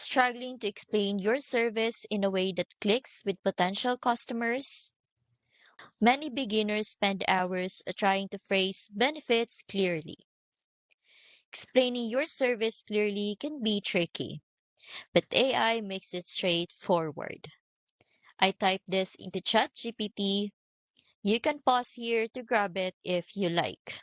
Struggling to explain your service in a way that clicks with potential customers? Many beginners spend hours trying to phrase benefits clearly. Explaining your service clearly can be tricky, but AI makes it straightforward. I type this into ChatGPT. You can pause here to grab it if you like.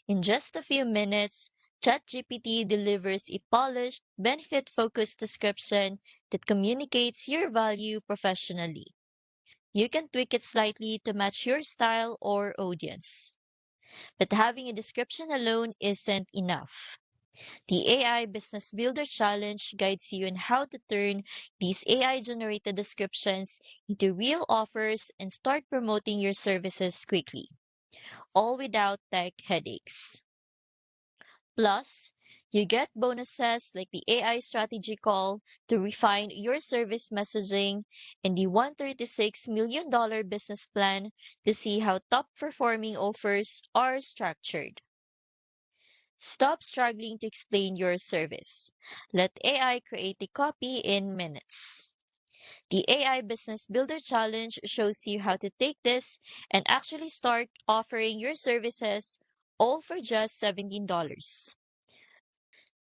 In just a few minutes, ChatGPT delivers a polished, benefit focused description that communicates your value professionally. You can tweak it slightly to match your style or audience. But having a description alone isn't enough. The AI Business Builder Challenge guides you on how to turn these AI generated descriptions into real offers and start promoting your services quickly, all without tech headaches. Plus, you get bonuses like the AI strategy call to refine your service messaging and the $136 million business plan to see how top performing offers are structured. Stop struggling to explain your service. Let AI create the copy in minutes. The AI Business Builder Challenge shows you how to take this and actually start offering your services all for just $17.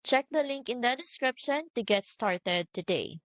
Check the link in the description to get started today.